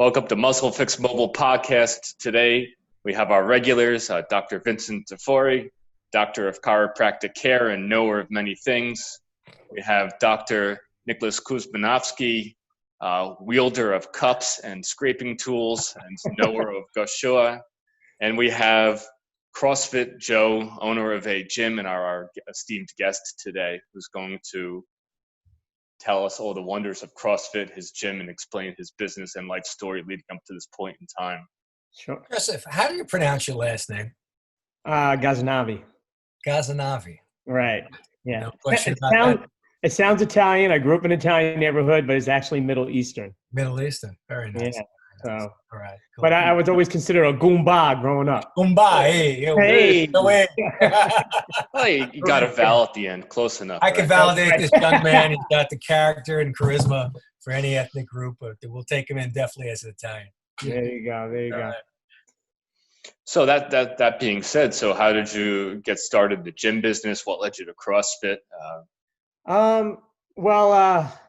Welcome to Muscle Fix Mobile Podcast. Today we have our regulars, Dr. Vincent Tafori, Doctor of Chiropractic Care and knower of many things. We have Dr. Nicholas Kuzmanovsky, wielder of cups and scraping tools and knower of Goshua. And we have CrossFit Joe, owner of a gym, and our esteemed guest today, who's going to tell us all the wonders of CrossFit, his gym, and explain his business and life story leading up to this point in time. Sure. Joseph, how do you pronounce your last name? Ghaznavi. Ghaznavi. Right. Yeah. No question about that. It sounds Italian. I grew up in an Italian neighborhood, but it's actually Middle Eastern. Middle Eastern. Very nice. Yeah. So, all right. Cool. But I was always considered a Goomba growing up. Goomba. Hey. Hey. Well, you got a vowel at the end. Close enough. I can validate this young man. He's got the character and charisma for any ethnic group, but we'll take him in definitely as an Italian. There you go. There you go. So that being said, so how did you get started in the gym business? What led you to CrossFit?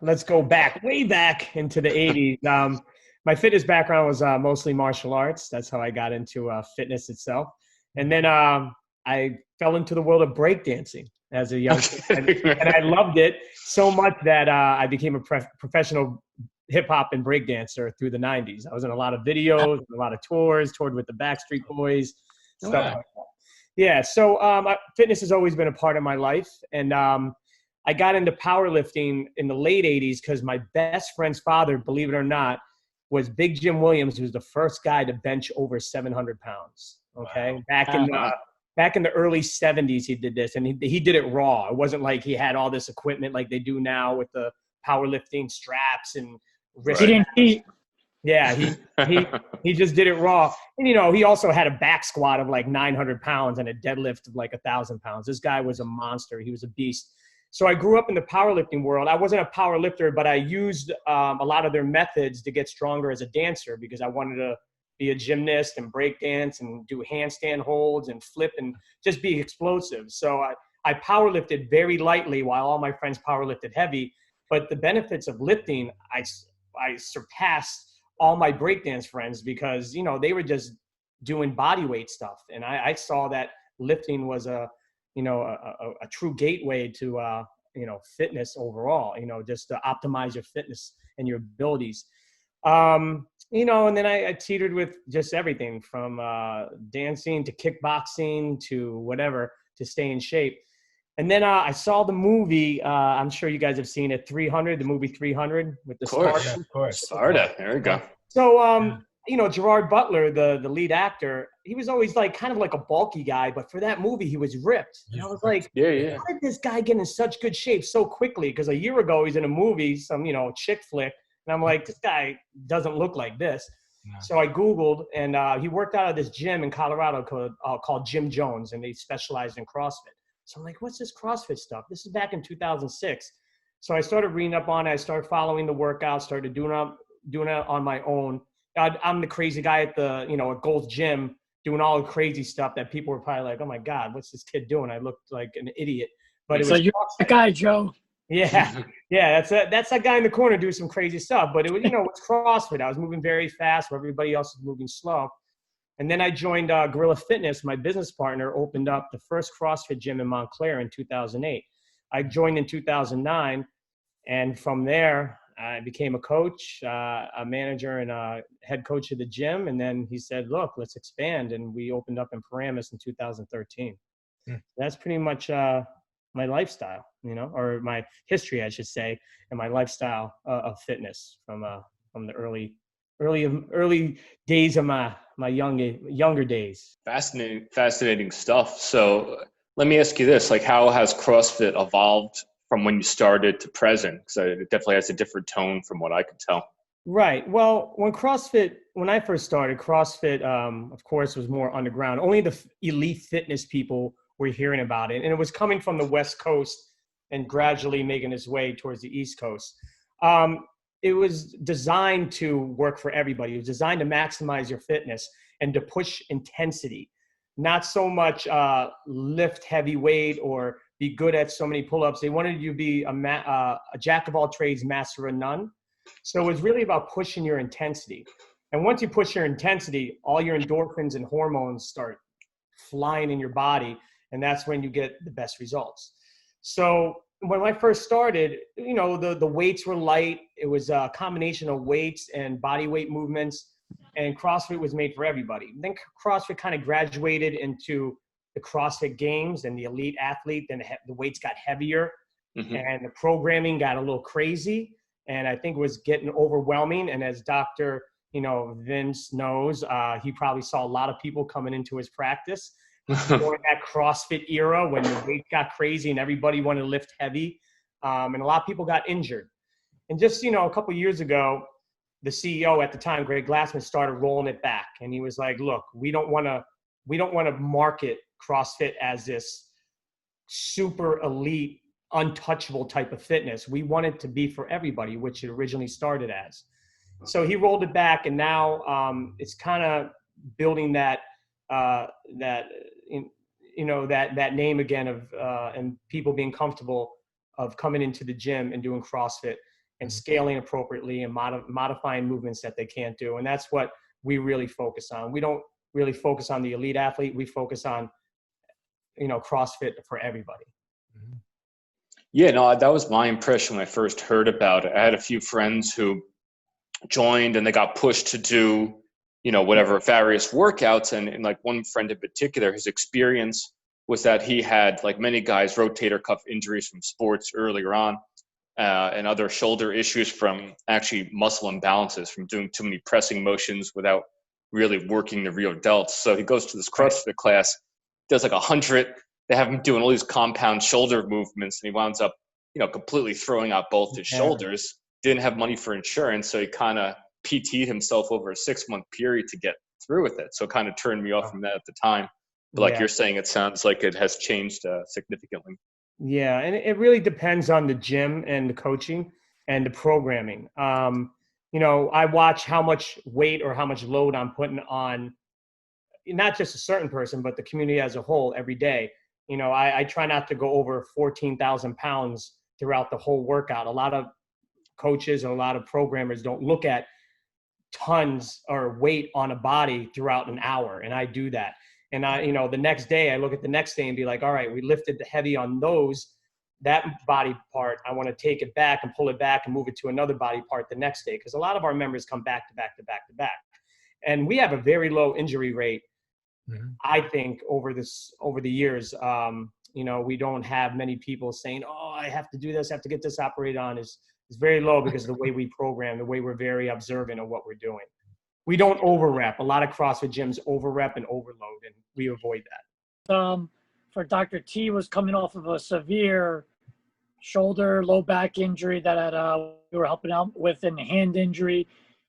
Let's go way back into the 80s. My fitness background was mostly martial arts. That's how I got into fitness itself. And then I fell into the world of breakdancing as a young kid. And I loved it so much that I became a professional hip-hop and breakdancer through the 90s. I was in a lot of videos, a lot of tours, toured with the Backstreet Boys, stuff like that. Yeah, so fitness has always been a part of my life. And I got into powerlifting in the late 80s because my best friend's father, believe it or not, was Big Jim Williams, who was the first guy to bench over 700 pounds. Okay, wow. Back in the early 70s, he did this, and he did it raw. It wasn't like he had all this equipment like they do now with the powerlifting straps and wrist. He Yeah, he just did it raw. And, he also had a back squat of like 900 pounds and a deadlift of like 1,000 pounds. This guy was a monster. He was a beast. So I grew up in the powerlifting world. I wasn't a power lifter, but I used a lot of their methods to get stronger as a dancer because I wanted to be a gymnast and break dance and do handstand holds and flip and just be explosive. So I powerlifted very lightly while all my friends powerlifted heavy. But the benefits of lifting, I surpassed all my breakdance friends because, they were just doing body weight stuff. And I saw that lifting was a true gateway to, fitness overall, just to optimize your fitness and your abilities. And then I teetered with just everything from dancing to kickboxing to whatever to stay in shape. And then I saw the movie, I'm sure you guys have seen it, 300, the movie 300 with the Sparta. Yeah, of course. Sparta, there we go. So, Gerard Butler, the lead actor, he was always kind of like a bulky guy, but for that movie, he was ripped. And I was like, yeah. How did this guy get in such good shape so quickly? Because a year ago, he's in a movie, some, chick flick. And I'm like, this guy doesn't look like this. No. So I Googled, and he worked out of this gym in Colorado called Jim Jones, and they specialized in CrossFit. So I'm like, what's this CrossFit stuff? This is back in 2006. So I started reading up on it. I started following the workouts, started doing it on my own. I'm the crazy guy at at Gold's Gym doing all the crazy stuff that people were probably like, oh my God, what's this kid doing? I looked like an idiot. But so you're the guy, Joe. Yeah. Yeah. That's that guy in the corner doing some crazy stuff. But it was, it's CrossFit. I was moving very fast where everybody else was moving slow. And then I joined Gorilla Fitness. My business partner opened up the first CrossFit gym in Montclair in 2008. I joined in 2009. And from there, I became a coach, a manager, and a head coach of the gym. And then he said, look, let's expand. And we opened up in Paramus in 2013. That's pretty much my lifestyle, or my history, I should say, and my lifestyle of fitness from the early days of my younger days. Fascinating stuff. So let me ask you this, how has CrossFit evolved from when you started to present? Because it definitely has a different tone from what I could tell. Right. Well, when I first started, CrossFit, of course, was more underground. Only the elite fitness people were hearing about it. And it was coming from the West Coast and gradually making its way towards the East Coast. It was designed to work for everybody. It was designed to maximize your fitness and to push intensity. Not so much lift heavy weight or be good at so many pull-ups. They wanted you to be a jack of all trades, master of none. So it was really about pushing your intensity. And once you push your intensity, all your endorphins and hormones start flying in your body. And that's when you get the best results. So when I first started, you know, the weights were light. It was a combination of weights and body weight movements. And CrossFit was made for everybody. Then CrossFit kind of graduated into the CrossFit Games and the elite athlete. Then the weights got heavier, and the programming got a little crazy. And I think it was getting overwhelming. And as Dr. Vince knows, he probably saw a lot of people coming into his practice during that CrossFit era when the weight got crazy and everybody wanted to lift heavy. And a lot of people got injured. And just, a couple of years ago, the CEO at the time, Greg Glassman, started rolling it back. And he was like, look, we don't want to market CrossFit as this super elite, untouchable type of fitness. We want it to be for everybody, which it originally started as. So he rolled it back, and now it's kind of building that name again of and people being comfortable of coming into the gym and doing CrossFit and scaling appropriately and modifying movements that they can't do. And that's what we really focus on. We don't really focus on the elite athlete. We focus on, CrossFit for everybody. Yeah, no, that was my impression when I first heard about it. I had a few friends who joined and they got pushed to do, whatever various workouts. And like one friend in particular, his experience was that he had, like many guys, rotator cuff injuries from sports earlier on. And other shoulder issues from actually muscle imbalances from doing too many pressing motions without really working the real delts. So he goes to this CrossFit class, does like 100. They have him doing all these compound shoulder movements, and he winds up, completely throwing out both his shoulders. Didn't have money for insurance, so he kind of PT'd himself over a 6-month period to get through with it. So it kind of turned me off from that at the time. But like you're saying, it sounds like it has changed significantly. Yeah, and it really depends on the gym and the coaching and the programming. I watch how much weight or how much load I'm putting on, not just a certain person, but the community as a whole every day. I try not to go over 14,000 pounds throughout the whole workout. A lot of coaches and a lot of programmers don't look at tons or weight on a body throughout an hour, and I do that. And the next day I look at the next day and be like, all right, we lifted the heavy on that body part. I want to take it back and pull it back and move it to another body part the next day. Because a lot of our members come back to back to back to back. And we have a very low injury rate. I think over the years, we don't have many people saying, oh, I have to do this, I have to get this operated on. Is very low because of the way we program, the way we're very observant of what we're doing. We don't overrep. A lot of CrossFit gyms overrep and overload, and we avoid that. For Dr. T was coming off of a severe shoulder, low back injury that we were helping out with, and a hand injury.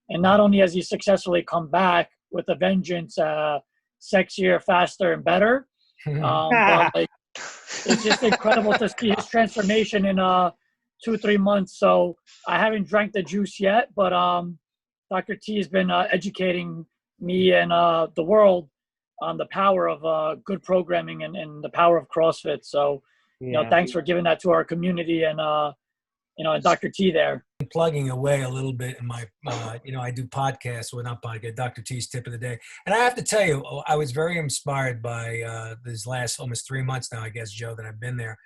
And not only has he successfully come back with a vengeance, sexier, faster, and better, but it's just incredible to see his transformation in 2-3 months. So I haven't drank the juice yet, but Dr. T has been educating me and the world on the power of good programming and the power of CrossFit. So, thanks for giving that to our community and Dr. T there. Plugging away a little bit in my, I do podcasts, well, not podcast, Dr. T's tip of the day. And I have to tell you, I was very inspired by these last almost 3 months now, I guess, Joe, that I've been there.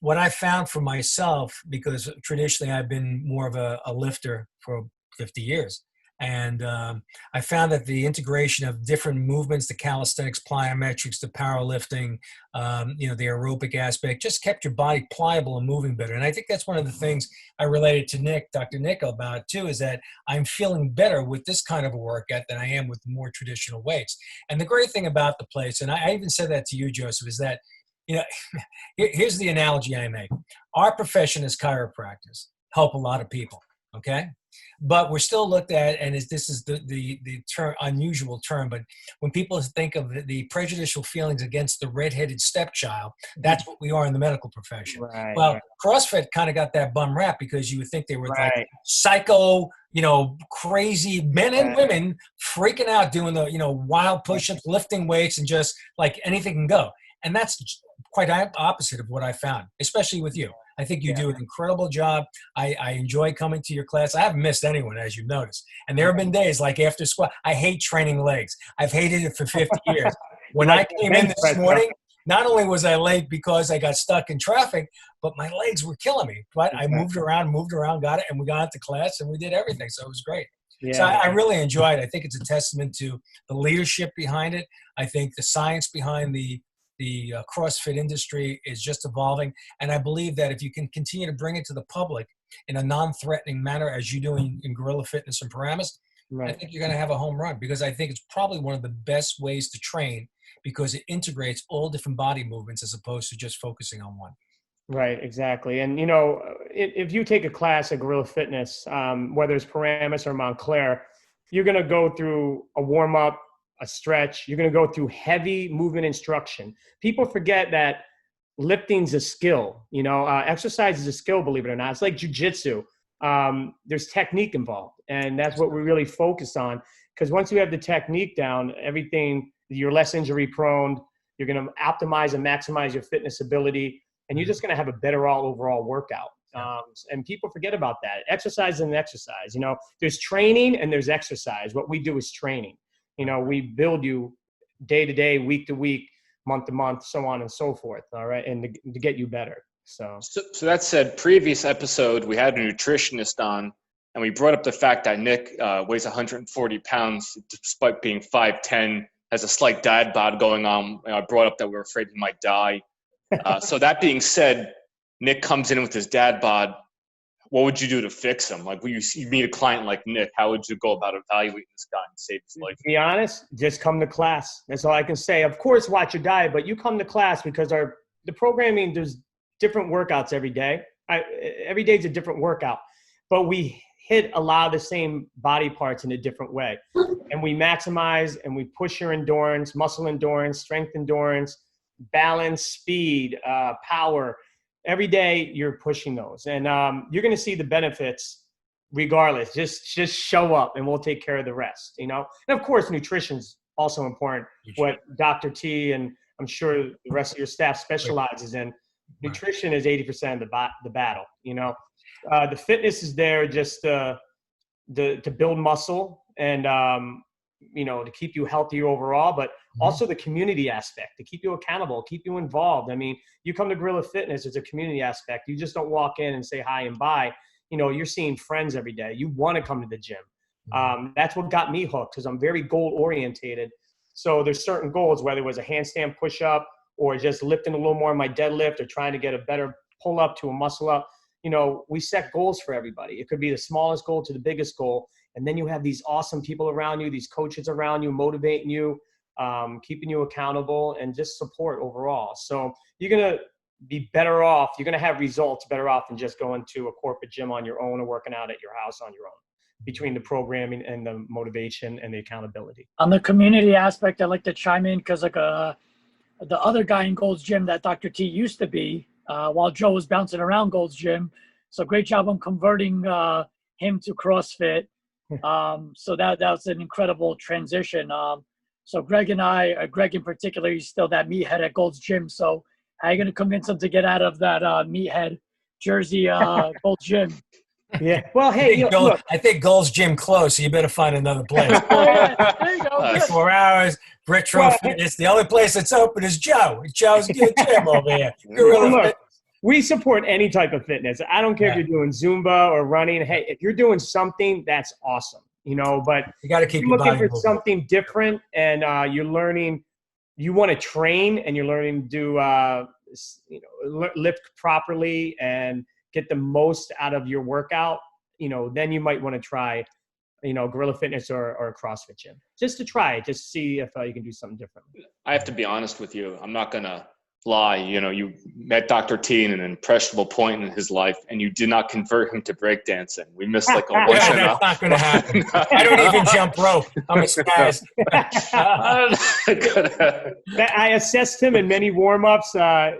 What I found for myself, because traditionally I've been more of a lifter for 50 years. And I found that the integration of different movements, the calisthenics, plyometrics, the powerlifting, the aerobic aspect, just kept your body pliable and moving better. And I think that's one of the things I related to Dr. Nick about too, is that I'm feeling better with this kind of a workout than I am with more traditional weights. And the great thing about the place, and I even said that to you, Joseph, is that, here's the analogy I make. Our profession as chiropractors help a lot of people, okay? But we're still looked at, and this is the term, unusual term, but when people think of the prejudicial feelings against the redheaded stepchild, that's what we are in the medical profession. Right, well, right. CrossFit kind of got that bum rap because you would think they were Right. like psycho, crazy men and women freaking out doing the, wild push-ups, lifting weights, and just like anything can go. And that's quite opposite of what I found, especially with you. I think you do an incredible job. I enjoy coming to your class. I haven't missed anyone, as you've noticed. And there have been days like after squat, I hate training legs. I've hated it for 50 years. When I came in this morning, not only was I late because I got stuck in traffic, but my legs were killing me. But I moved around, got it, and we got into class and we did everything. So it was great. Yeah. So I really enjoyed it. I think it's a testament to the leadership behind it. I think the science behind the CrossFit industry is just evolving. And I believe that if you can continue to bring it to the public in a non-threatening manner, as you do in Gorilla Fitness and Paramus, I think you're going to have a home run, because I think it's probably one of the best ways to train, because it integrates all different body movements as opposed to just focusing on one. Right, exactly. And, you know, if you take a class at Gorilla Fitness, whether it's Paramus or Montclair, you're going to go through a warm-up, a stretch. You're going to go through heavy movement instruction. People forget that lifting's a skill. You know, exercise is a skill, believe it or not. It's like jiu-jitsu. There's technique involved, and that's what we really focus on, because once you have the technique down, everything, you're less injury prone. You're going to optimize and maximize your fitness ability, and you're just going to have a better overall workout. And people forget about that. Exercise is an exercise. You know, there's training and there's exercise. What we do is training. You know, we build you day to day, week to week, month to month, so on and so forth. All right. And to get you better. So that said, previous episode, we had a nutritionist on, and we brought up the fact that Nick weighs 140 pounds despite being 5'10", has a slight dad bod going on. I brought up that we were afraid he might die. So that being said, Nick comes in with his dad bod. What would you do to fix him? Like, when you meet a client like Nick, how would you go about evaluating this guy and save his life? To be honest, just come to class. That's all I can say. Of course, watch your diet, but you come to class, because the programming, there's different workouts every day. Every day is a different workout, but we hit a lot of the same body parts in a different way. And we maximize and we push your endurance, muscle endurance, strength endurance, balance, speed, power. Every day you're pushing those, and you're going to see the benefits regardless. Just show up and we'll take care of the rest, you know? And of course, nutrition's also important. What Dr. T and I'm sure the rest of your staff specializes in. Nutrition is 80% of the battle, you know? The fitness is there just to build muscle and, you know, to keep you healthier overall, but also the community aspect, to keep you accountable, keep you involved. I mean, you come to Gorilla Fitness, it's a community aspect. You just don't walk in and say hi and bye. You know, you're seeing friends every day. You want to come to the gym. That's what got me hooked, because I'm very goal orientated. So there's certain goals, whether it was a handstand push-up or just lifting a little more in my deadlift or trying to get a better pull-up to a muscle-up. You know, we set goals for everybody. It could be the smallest goal to the biggest goal. And then you have these awesome people around you, these coaches around you, motivating you, keeping you accountable, and just support overall. So you're going to be better off. You're going to have results better off than just going to a corporate gym on your own or working out at your house on your own, between the programming and the motivation and the accountability. On the community aspect, I'd like to chime in, because like the other guy in Gold's Gym that Dr. T used to be, while Joe was bouncing around Gold's Gym. So great job on converting him to CrossFit. So that was an incredible transition. So Greg and I, Greg in particular, he's still that meathead at Gold's Gym. So how are you going to convince him to get out of that meathead jersey, Gold's Gym? Yeah. Well, hey, I think Gold's Gym closed, so you better find another place. There you go. 4 hours, retro fitness. The only place that's open is Joe. Joe's good gym over here. Look, we support any type of fitness. I don't care if you're doing Zumba or running. Hey, if you're doing something, that's awesome. You know, but you got to keep you're looking for something different, and you're learning. You want to train, and you're learning to do, lift properly and get the most out of your workout. You know, then you might want to try, Gorilla Fitness or a CrossFit gym, just to try it, just see if you can do something different. I have to be honest with you. I'm not gonna lie. You met Dr. T in an impressionable point in his life, and you did not convert him to breakdancing. We missed like a once in a. That's not going to happen. I don't even jump rope. I'm a spaz. I assessed him in many warm-ups.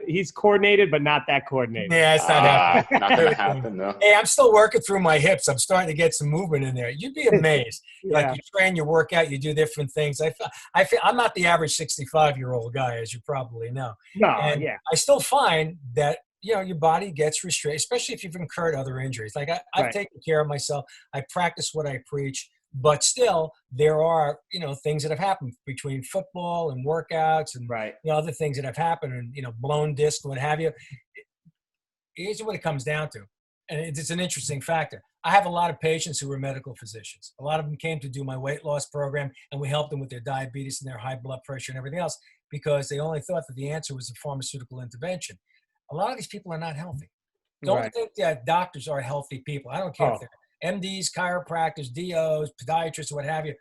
He's coordinated, but not that coordinated. Yeah, it's not happening. Not going to happen, no. Hey, I'm still working through my hips. I'm starting to get some movement in there. You'd be amazed. Like, you train, you work out, you do different things. I feel I'm not the average 65-year-old guy, as you probably know. No, and I still find that your body gets restrained, especially if you've incurred other injuries. Like I've taken care of myself. I practice what I preach, but still there are, things that have happened between football and workouts and other things that have happened and, blown disc, what have you. Here's what it comes down to. And it's an interesting factor. I have a lot of patients who are medical physicians. A lot of them came to do my weight loss program, and we helped them with their diabetes and their high blood pressure and everything else because they only thought that the answer was a pharmaceutical intervention. A lot of these people are not healthy. Don't think that doctors are healthy people. I don't care if they're MDs, chiropractors, DOs, podiatrists, what have you.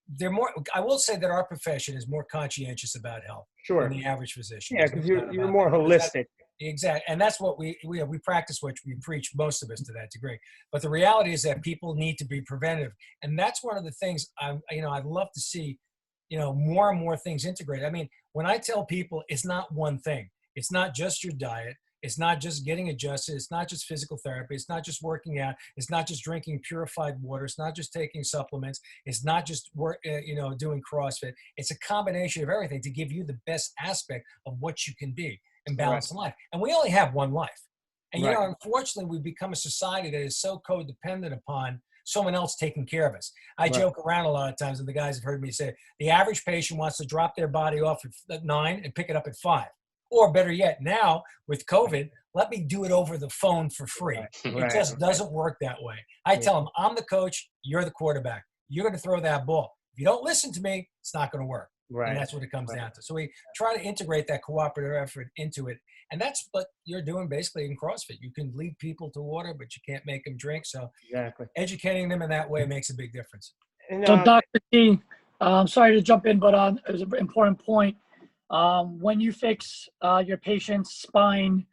They're more. I will say that our profession is more conscientious about health than the average physician. Yeah, because you're more holistic. Exactly. And that's what we practice what we preach, most of us to that degree. But the reality is that people need to be preventive. And that's one of the things I'd love to see, more and more things integrated. I mean, when I tell people it's not one thing, it's not just your diet. It's not just getting adjusted. It's not just physical therapy. It's not just working out. It's not just drinking purified water. It's not just taking supplements. It's not just doing CrossFit. It's a combination of everything to give you the best aspect of what you can be and balance in life. And we only have one life. And, unfortunately, we've become a society that is so codependent upon someone else taking care of us. I joke around a lot of times, and the guys have heard me say, the average patient wants to drop their body off at 9 and pick it up at 5. Or better yet, now with COVID, let me do it over the phone for free. It just doesn't work that way. I tell them, I'm the coach, you're the quarterback. You're going to throw that ball. If you don't listen to me, it's not going to work. And that's what it comes down to. So we try to integrate that cooperative effort into it. And that's what you're doing basically in CrossFit. You can lead people to water, but you can't make them drink. So educating them in that way makes a big difference. So Dr. T, I'm sorry to jump in, but it was an important point. When you fix your patient's spine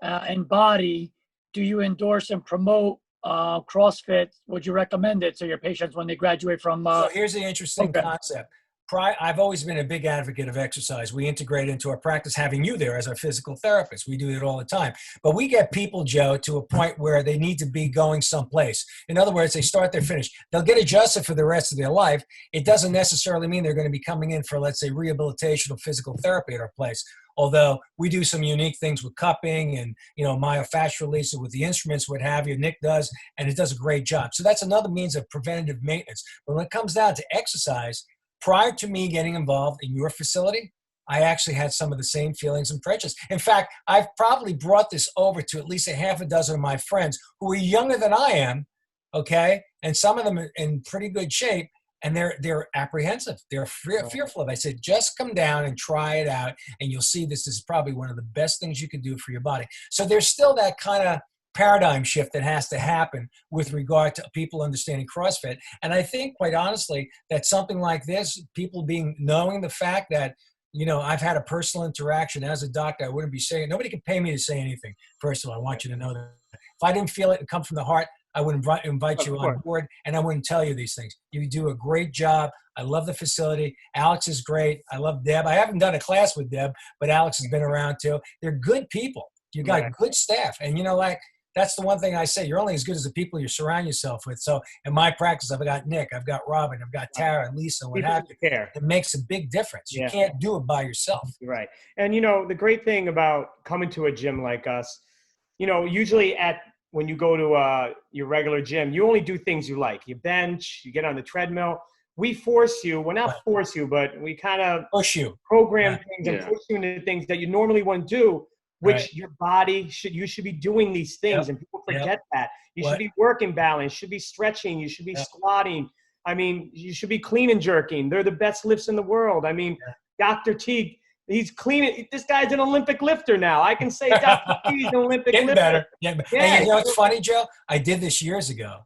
and body, do you endorse and promote CrossFit? Would you recommend it to your patients when they graduate from? So here's the interesting concept. I've always been a big advocate of exercise. We integrate into our practice having you there as our physical therapist. We do it all the time. But we get people, Joe, to a point where they need to be going someplace. In other words, they start, they're finished. They'll get adjusted for the rest of their life. It doesn't necessarily mean they're going to be coming in for, let's say, rehabilitation or physical therapy at our place. Although we do some unique things with cupping and, myofascial release with the instruments, what have you, Nick does, and it does a great job. So that's another means of preventative maintenance. But when it comes down to exercise, prior to me getting involved in your facility, I actually had some of the same feelings and prejudice. In fact, I've probably brought this over to at least a half a dozen of my friends who are younger than I am, okay? And some of them are in pretty good shape, and they're apprehensive. They're fearful of it. I said, just come down and try it out, and you'll see this is probably one of the best things you can do for your body. So there's still that kind of paradigm shift that has to happen with regard to people understanding CrossFit. And I think, quite honestly, that something like this, people knowing the fact that, I've had a personal interaction as a doctor, I wouldn't be saying, nobody can pay me to say anything. First of all, I want you to know that. If I didn't feel it and come from the heart, I would invite you on board, and I wouldn't tell you these things. You do a great job. I love the facility. Alex is great. I love Deb. I haven't done a class with Deb, but Alex has been around too. They're good people. You got good staff. And, that's the one thing I say. You're only as good as the people you surround yourself with. So in my practice, I've got Nick, I've got Robin, I've got Tara and Lisa, what have you. It makes a big difference. You can't do it by yourself. Right. And, the great thing about coming to a gym like us, usually when you go to your regular gym, you only do things you like. You bench, you get on the treadmill. We force you, well, not force you, but we kind of push you, program things and push you into things that you normally wouldn't do. Which your body you should be doing these things, and people forget that. You should be working balance, should be stretching, you should be squatting. I mean, you should be clean and jerking. They're the best lifts in the world. I mean, Dr. T, he's clean. This guy's an Olympic lifter now. I can say Dr. T's an Olympic lifter. Better. Yeah. And it's funny, Joe? I did this years ago.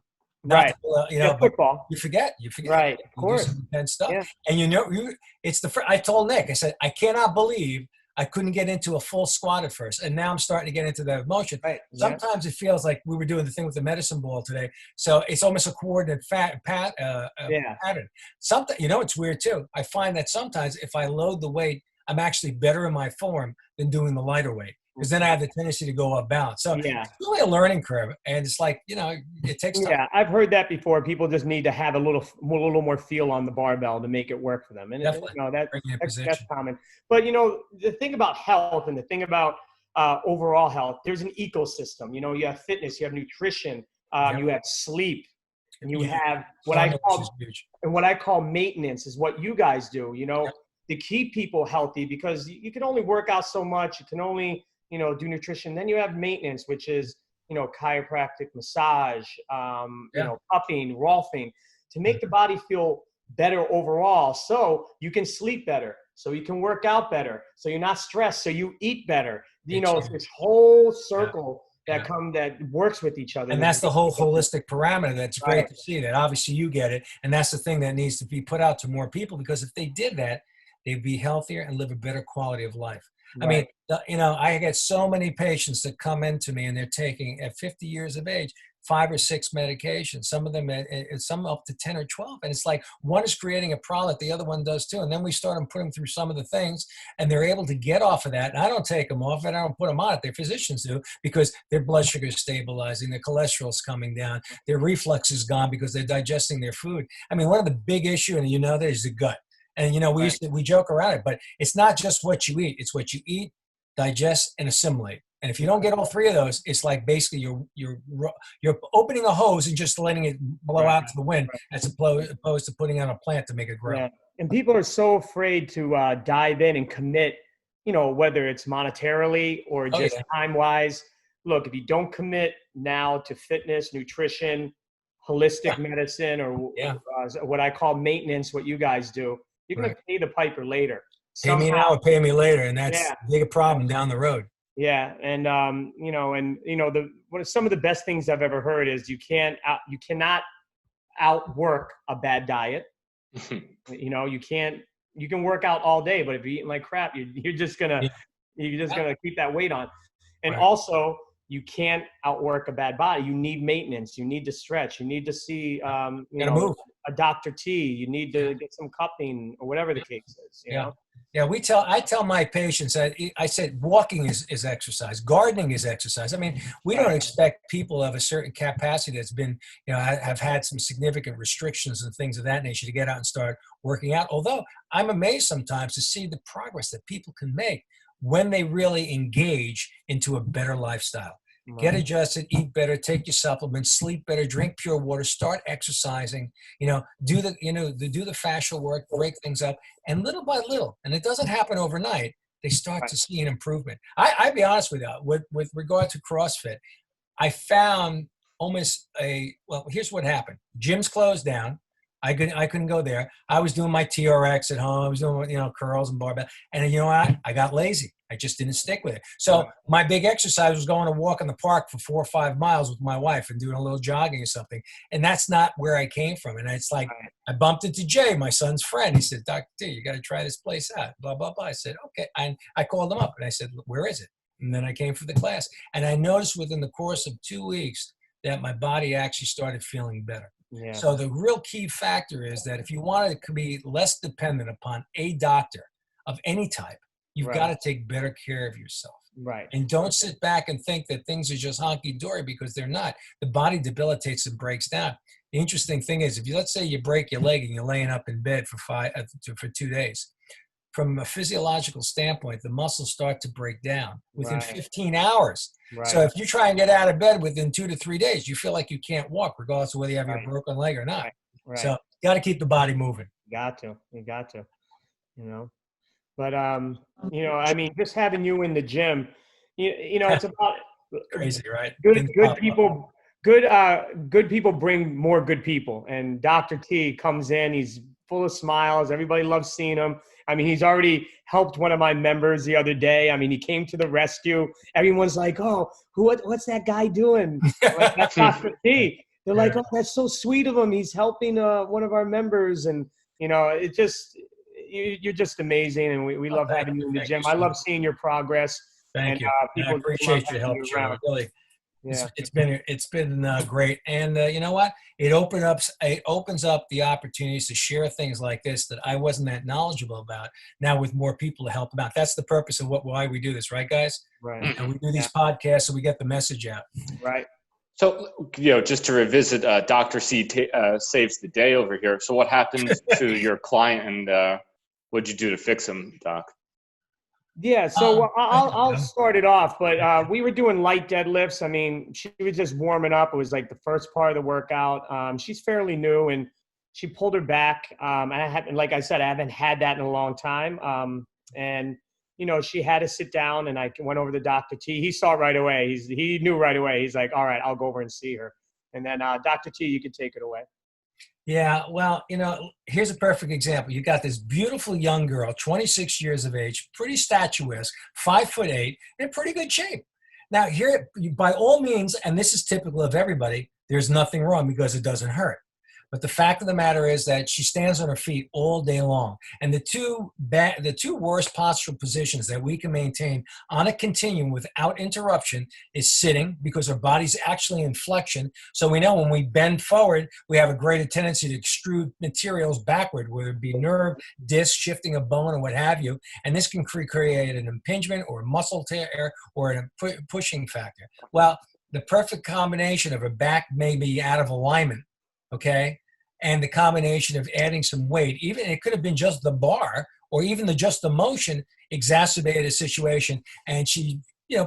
Football. You forget. Right, of course. And stuff. Yeah. And it's I told Nick, I said, I cannot believe I couldn't get into a full squat at first, and now I'm starting to get into the motion. Right. Sometimes it feels like we were doing the thing with the medicine ball today, so it's almost a coordinate pattern. Something, it's weird too. I find that sometimes if I load the weight, I'm actually better in my form than doing the lighter weight, because then I have the tendency to go off balance. So it's really a learning curve, and it's like, it takes time. Yeah, I've heard that before. People just need to have a little more feel on the barbell to make it work for them. And that's common. But, the thing about health and the thing about overall health, there's an ecosystem. You know, you have fitness, you have nutrition, you have sleep, and you have what I call maintenance is what you guys do, you know, to keep people healthy, because you can only work out so much. You can only, you know, do nutrition. Then you have maintenance, which is, you know, chiropractic, massage, you know, cupping, rolfing, to make the body feel better overall, so you can sleep better, so you can work out better, so you're not stressed, so you eat better. You know, it's this whole circle that works with each other. And that's the whole holistic parameter. That's great to see that. Obviously you get it. And that's the thing that needs to be put out to more people, because if they did that, they'd be healthier and live a better quality of life. I mean, you know, I get so many patients that come into me and they're taking, at 50 years of age, 5 or 6 medications, some of them, some up to 10 or 12. And it's like one is creating a problem that the other one does too. And then we start and put them through some of the things, and they're able to get off of that. And I don't take them off, and I don't put them on it. Their physicians do, because their blood sugar is stabilizing, their cholesterol is coming down, their reflux is gone because they're digesting their food. I mean, one of the big issues, and you know, there's the gut. And, you know, we joke around it, but it's not just what you eat. It's what you eat, digest, and assimilate. And if you don't get all 3 of those, it's like basically you're opening a hose and just letting it blow out to the wind, as opposed to putting on a plant to make it grow. Yeah. And people are so afraid to dive in and commit, you know, whether it's monetarily or just time-wise. Look, if you don't commit now to fitness, nutrition, holistic medicine, or what I call maintenance, what you guys do, you're going to pay the piper later. Pay me now or pay me later, and that's a big problem down the road. Yeah, and some of the best things I've ever heard is you cannot outwork a bad diet. You know, you can work out all day, but if you're eating like crap, you're just gonna keep that weight on. And also, you can't outwork a bad body. You need maintenance. You need to stretch. You need to see move. A Dr. T. You need to get some cupping, or whatever the case is. You know? Yeah, I tell my patients that I said walking is exercise, gardening is exercise. I mean, we don't expect people of a certain capacity that's been, you know, have had some significant restrictions and things of that nature to get out and start working out. Although I'm amazed sometimes to see the progress that people can make when they really engage into a better lifestyle. Get adjusted, eat better, take your supplements, sleep better, drink pure water, start exercising, you know, do the fascial work, break things up, and little by little, and it doesn't happen overnight, they start to see an improvement. I'd be honest with you, with regard to CrossFit, I found here's what happened. Gyms closed down. I couldn't go there. I was doing my TRX at home. I was doing, you know, curls and barbell. And you know what? I got lazy. I just didn't stick with it. So my big exercise was going to walk in the park for 4 or 5 miles with my wife and doing a little jogging or something. And that's not where I came from. And it's like, I bumped into Jay, my son's friend. He said, Dr. T, you got to try this place out, blah, blah, blah. I said, okay. And I called him up and I said, where is it? And then I came for the class. And I noticed within the course of 2 weeks that my body actually started feeling better. Yeah. So the real key factor is that if you want to be less dependent upon a doctor of any type, you've got to take better care of yourself. Right. And don't sit back and think that things are just honky-dory, because they're not. The body debilitates and breaks down. The interesting thing is, let's say you break your leg and you're laying up in bed for 2 days. From a physiological standpoint, the muscles start to break down within 15 hours. Right. So if you try and get out of bed within 2 to 3 days, you feel like you can't walk, regardless of whether you have your broken leg or not. Right. So you got to keep the body moving. You got to, you know. But, you know, I mean, just having you in the gym, you know, it's about crazy, right? Good people. Good people bring more good people. And Dr. T comes in, he's full of smiles. Everybody loves seeing him. I mean, he's already helped one of my members the other day. I mean, he came to the rescue. Everyone's like, oh, what's that guy doing? Like, that's Dr. T. They're like, oh, that's so sweet of him. He's helping one of our members. And, you know, it just, you're just amazing. And we love having you in the gym. I love seeing your progress. Thank you. I appreciate your help, Joe. Really. Yeah. It's been great. And you know what? It opens up the opportunities to share things like this that I wasn't that knowledgeable about, now with more people to help them out. That's the purpose of why we do this, right, guys? Right. And we do these podcasts so we get the message out. Right. So, you know, just to revisit, Dr. C saves the day over here. So what happened to your client, and what'd you do to fix him, Doc? Yeah, so I'll Yeah. start it off, but we were doing light deadlifts. I mean, she was just warming up. It was like the first part of the workout. She's fairly new, and she pulled her back. And like I said, I haven't had that in a long time. And she had to sit down, and I went over to Dr. T. He saw it right away. He knew right away. He's like, all right, I'll go over and see her. And then Dr. T, you can take it away. Yeah, well, here's a perfect example. You got this beautiful young girl, 26 years of age, pretty statuesque, 5'8", in pretty good shape. Now, here, by all means, and this is typical of everybody, there's nothing wrong because it doesn't hurt. But the fact of the matter is that she stands on her feet all day long. And the two worst postural positions that we can maintain on a continuum without interruption is sitting, because her body's actually in flexion. So we know when we bend forward, we have a greater tendency to extrude materials backward, whether it be nerve, disc, shifting a bone, or what have you. And this can create an impingement or a muscle tear or a pushing factor. Well, the perfect combination of her back may be out of alignment, okay, and the combination of adding some weight, even it could have been just the bar or even just the motion, exacerbated a situation, and she,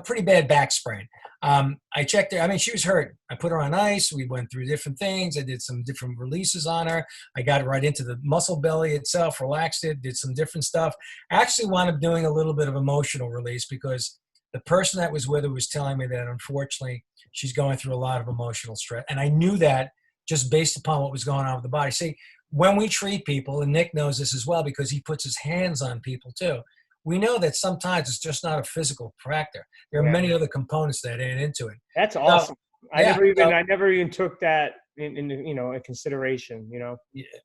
pretty bad back sprain. I checked her. I mean, she was hurt. I put her on ice. We went through different things. I did some different releases on her. I got right into the muscle belly itself, relaxed it, did some different stuff. I actually wound up doing a little bit of emotional release because the person that was with her was telling me that, unfortunately, she's going through a lot of emotional stress. And I knew that just based upon what was going on with the body. See, when we treat people, and Nick knows this as well because he puts his hands on people too, we know that sometimes it's just not a physical factor. There are many other components that add into it. That's awesome. I never even took that in consideration.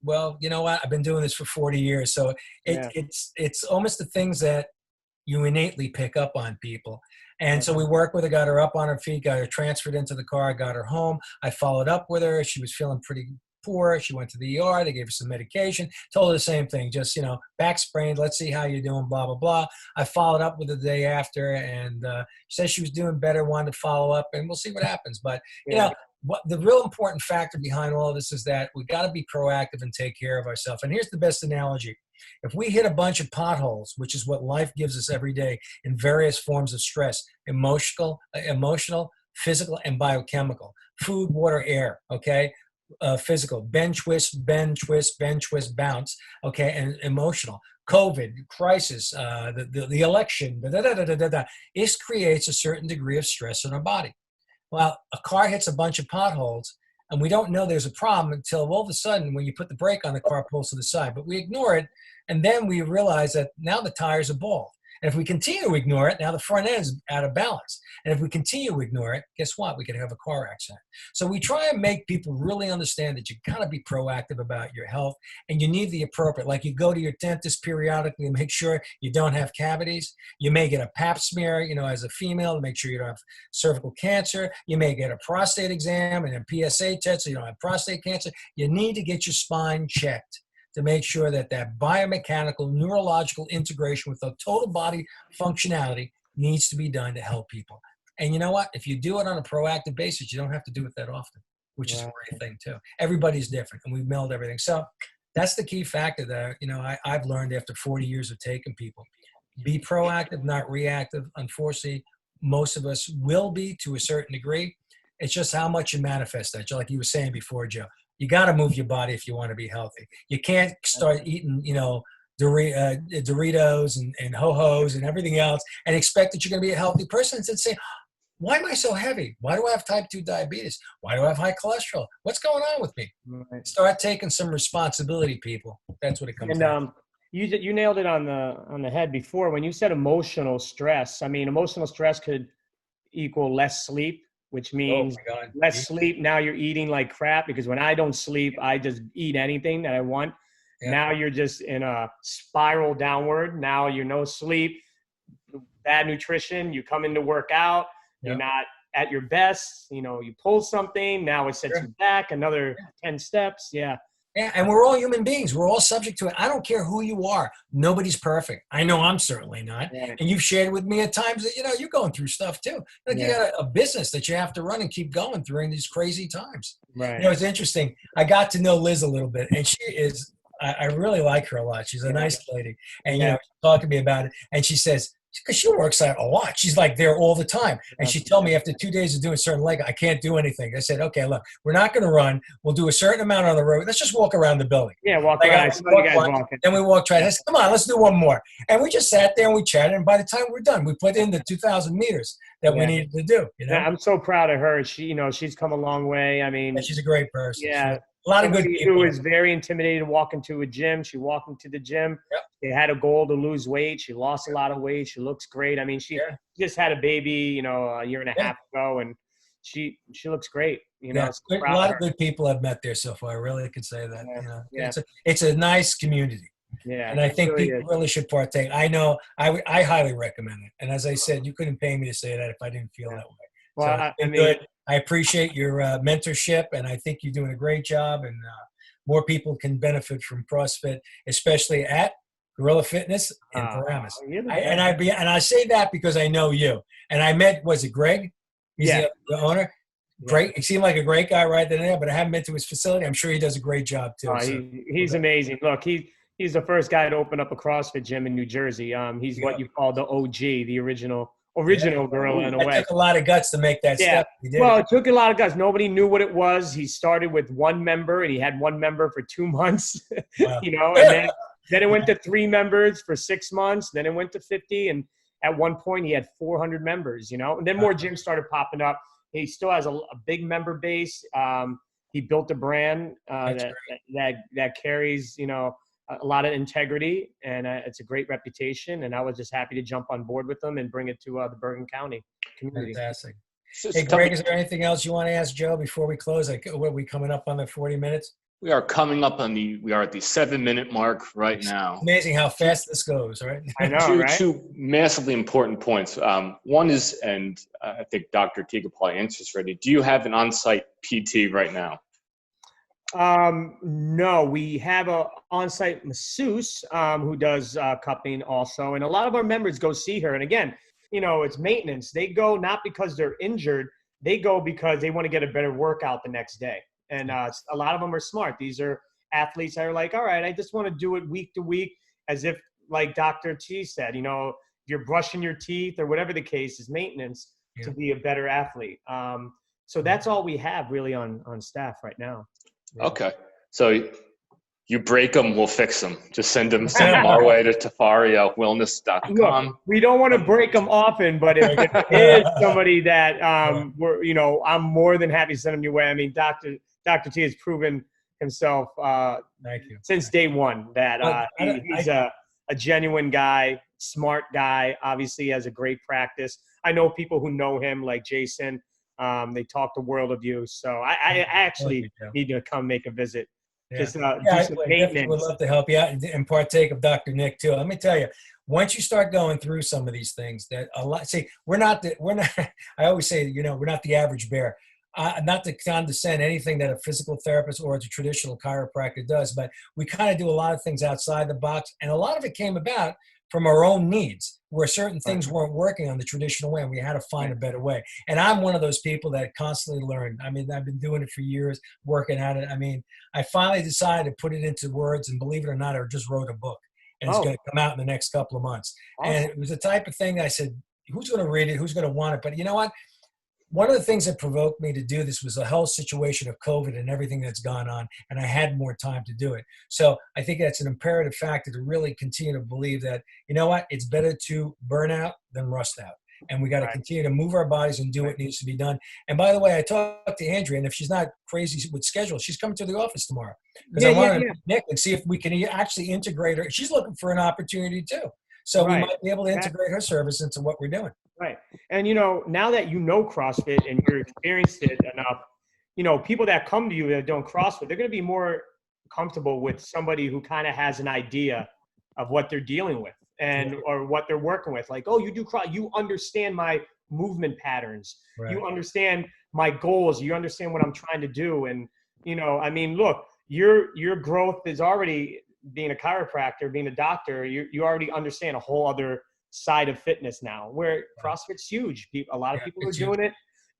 Well, you know what? I've been doing this for 40 years, so it's almost the things that you innately pick up on people. And so we worked with her, got her up on her feet, got her transferred into the car, got her home. I followed up with her. She was feeling pretty poor. She went to the ER. They gave her some medication, told her the same thing, just, back sprained. Let's see how you're doing, blah, blah, blah. I followed up with her the day after, and she said she was doing better, wanted to follow up, and we'll see what happens. But, what the real important factor behind all of this is that we got to be proactive and take care of ourselves. And here's the best analogy. If we hit a bunch of potholes, which is what life gives us every day in various forms of stress, emotional, physical, and biochemical, food, water, air, okay, physical, bend, twist, bounce, okay, and emotional, COVID, crisis, the election, this creates a certain degree of stress in our body. Well, a car hits a bunch of potholes, and we don't know there's a problem until all of a sudden when you put the brake on, the car pulls to the side. But we ignore it, and then we realize that now the tires are bald. And if we continue to ignore it, now the front end is out of balance. And if we continue to ignore it, guess what? We could have a car accident. So we try and make people really understand that you got to be proactive about your health, and you need the appropriate, like you go to your dentist periodically to make sure you don't have cavities. You may get a pap smear, as a female to make sure you don't have cervical cancer. You may get a prostate exam and a PSA test so you don't have prostate cancer. You need to get your spine checked to make sure that biomechanical, neurological integration with the total body functionality needs to be done to help people. And you know what? If you do it on a proactive basis, you don't have to do it that often, which is a great thing too. Everybody's different, and we meld everything. So that's the key factor that, I've learned after 40 years of taking people. Be proactive, not reactive. Unfortunately, most of us will be to a certain degree. It's just how much you manifest that. Like you were saying before, Joe. You got to move your body if you want to be healthy. You can't start eating, Doritos and Ho-Hos and everything else and expect that you're going to be a healthy person and say, why am I so heavy? Why do I have type 2 diabetes? Why do I have high cholesterol? What's going on with me? Right. Start taking some responsibility, people. That's what it comes down to. You nailed it on the head before when you said emotional stress. I mean, emotional stress could equal less sleep, which means less sleep. Now you're eating like crap, because when I don't sleep, I just eat anything that I want. Yeah. Now you're just in a spiral downward. Now you're no sleep, bad nutrition. You come in to work out. You're not at your best. You pull something. Now it sets you back another 10 steps. Yeah. Yeah, and we're all human beings. We're all subject to it. I don't care who you are. Nobody's perfect. I know I'm certainly not. Right. And you've shared with me at times that, you're going through stuff too. Like you got a business that you have to run and keep going during these crazy times. Right. It's interesting. I got to know Liz a little bit, and she is, I really like her a lot. She's a nice lady. And, she's talking to me about it. And she says, because she works out a lot. She's like there all the time. And she told me after 2 days of doing a certain leg, I can't do anything. I said, okay, look, we're not going to run. We'll do a certain amount on the road. Let's just walk around the building. Yeah, walk around. Then we walked right. I said, come on, let's do one more. And we just sat there and we chatted. And by the time we're done, we put in the 2,000 meters that we needed to do. You know? Yeah, I'm so proud of her. She, she's come a long way. I mean, she's a great person. Yeah. A lot of good people. Who was very intimidated to walk into a gym. She walked into the gym. Yep. They had a goal to lose weight. She lost a lot of weight. She looks great. I mean, she just had a baby, a year and a half ago, and she looks great. A lot of good people I've met there so far. I really could say that. It's a nice community. Yeah, and I think people really should partake. I know I highly recommend it. And as I said, you couldn't pay me to say that if I didn't feel that way. Well, so good. I appreciate your mentorship, and I think you're doing a great job. And more people can benefit from CrossFit, especially at Gorilla Fitness in Paramus. And I say that because I know you. And I met, was it Greg? He's the owner. Great. He seemed like a great guy right there, but I haven't been to his facility. I'm sure he does a great job too. He's amazing. Look, he's the first guy to open up a CrossFit gym in New Jersey. He's what you call the OG, the original gorilla in a way. It took a lot of guts to make that step. Well, it took a lot of guts. Nobody knew what it was. He started with one member, and he had one member for 2 months. Wow. And then it went to 3 members for 6 months. Then it went to 50, and at one point he had 400 members. And then more gyms started popping up. He still has a big member base. He built a brand that carries a lot of integrity, and it's a great reputation. And I was just happy to jump on board with them and bring it to the Bergen County community. Fantastic. Hey, Greg, is there anything else you want to ask Joe before we close? What are we coming up on the 40 minutes? We are coming up we are at the 7-minute mark right now. It's amazing how fast this goes, right? I know, right? Two massively important points. One is, and I think Dr. T could probably answer this already. Do you have an on-site PT right now? No, we have a on-site masseuse who does cupping also, and a lot of our members go see her. And again, it's maintenance. They go not because they're injured; they go because they want to get a better workout the next day. And a lot of them are smart. These are athletes that are like, all right, I just want to do it week to week, as if, like Dr. T said, you're brushing your teeth or whatever the case is, maintenance to be a better athlete. So that's all we have really on staff right now. Okay. So you break them, we'll fix them. Just send them our way to tafariwellness.com. We don't want to break them often, but if there is somebody that I'm more than happy to send them your way. I mean, Dr. T has proven himself since day one that he's a genuine guy, smart guy, obviously has a great practice. I know people who know him like Jason. They talk the world of you. So I actually need to come make a visit. Yeah. Just do some maintenance. Would love to help you out and partake of Dr. Nick too. Let me tell you, once you start going through some of these things, that a lot. See, we're not. I always say, we're not the average bear. Not to condescend anything that a physical therapist or a traditional chiropractor does, but we kind of do a lot of things outside the box, and a lot of it came about from our own needs, where certain things weren't working on the traditional way, and we had to find a better way. And I'm one of those people that constantly learn. I mean, I've been doing it for years, working at it. I mean, I finally decided to put it into words, and believe it or not, I just wrote a book, and it's going to come out in the next couple of months. Awesome. And it was the type of thing that I said, who's going to read it? Who's going to want it? But you know what? One of the things that provoked me to do this was the whole situation of COVID and everything that's gone on, and I had more time to do it. So I think that's an imperative factor to really continue to believe that, it's better to burn out than rust out. And we got to continue to move our bodies and do what needs to be done. And by the way, I talked to Andrea, and if she's not crazy with schedule, she's coming to the office tomorrow. Because I want to Nick and see if we can actually integrate her. She's looking for an opportunity too. So we might be able to integrate her service into what we're doing. Right. And, now that CrossFit and you're experienced it enough, people that come to you that don't CrossFit, they're going to be more comfortable with somebody who kind of has an idea of what they're dealing with or what they're working with. Like, oh, you do you understand my movement patterns. Right. You understand my goals. You understand what I'm trying to do. And, look, your growth is already being a chiropractor, being a doctor, you already understand a whole other side of fitness now, where CrossFit's huge. A lot of people are doing it,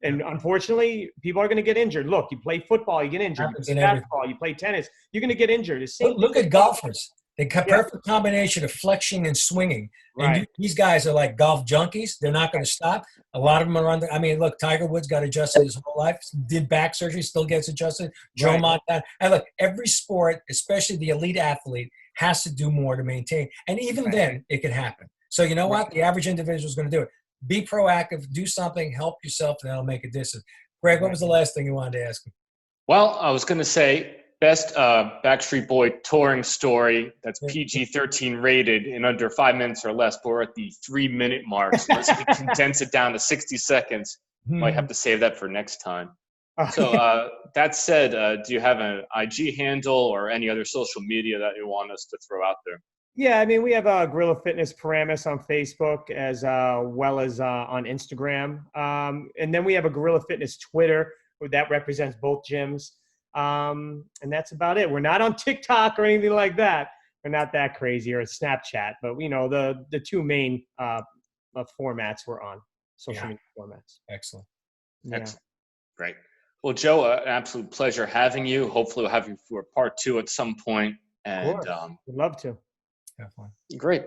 and unfortunately, people are going to get injured. Look, you play football, you get injured. You play basketball, you play tennis, you're going to get injured. Look at golfers. The perfect combination of flexion and swinging. Right. And these guys are like golf junkies. They're not going to stop. A lot of them are under. I mean, look, Tiger Woods got adjusted his whole life. Did back surgery, still gets adjusted. Joe Montana. And look, every sport, especially the elite athlete, has to do more to maintain. And even then, it can happen. So you know what? The average individual is going to do it. Be proactive. Do something. Help yourself, and that'll make a difference. Greg, what was the last thing you wanted to ask him? Well, I was going to say best Backstreet Boy touring story that's PG-13 rated in under 5 minutes or less. But we're at the 3-minute mark. So let's condense it down to 60 seconds. Might have to save that for next time. So that said, do you have an IG handle or any other social media that you want us to throw out there? Yeah, I mean, we have Gorilla Fitness Paramus on Facebook as well as on Instagram. And then we have a Gorilla Fitness Twitter that represents both gyms. And that's about it. We're not on TikTok or anything like that. We're not that crazy, or Snapchat. But, you know, the two main formats we're on, social media formats. Excellent. Excellent. Great. Well, Joe, an absolute pleasure having you. Hopefully we'll have you for part 2 at some point. And of course. We'd love to. Definitely. Great.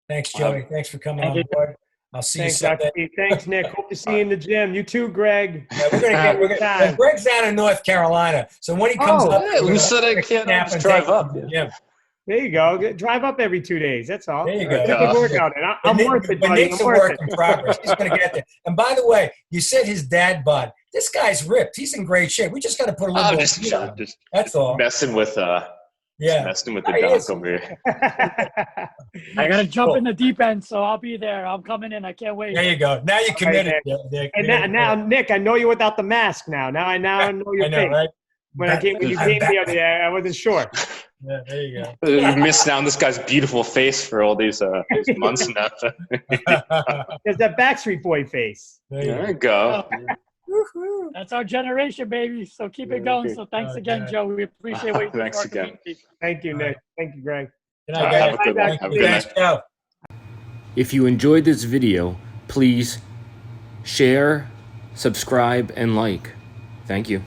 Thanks, Joey. Thanks for coming on board. I'll see you Sunday. Thanks, Nick. Hope to see you in the gym. You too, Greg. Yeah, we're gonna Greg's down in North Carolina, so when he comes up, who said I can't drive up? Yeah. There you go. Drive up every 2 days. That's all. There you go. Good workout. I'm worth it, buddy. Nick's a work in progress. He's going to get there. And by the way, you said his dad bod. This guy's ripped. He's in great shape. We just got to put a little bit on. That's all. Messing with messing with the doc over here. I got to jump in the deep end, so I'll be there. I'm coming in. I can't wait. There you go. Now you're committed. Nick. And now, Nick, I know you without the mask now. Now I know your face. Right? When you came the other day, I wasn't sure. Yeah, there you go. You're missing out on this guy's beautiful face for all these months now. There's that Backstreet Boy face. There you go. That's our generation, baby. So keep it going. So thanks again, Joe. We appreciate what you do. Thanks again. Thank you, Nick. Thank you, Greg. Good night, guys. Have a good one. Have a good night. If you enjoyed this video, please share, subscribe, and like. Thank you.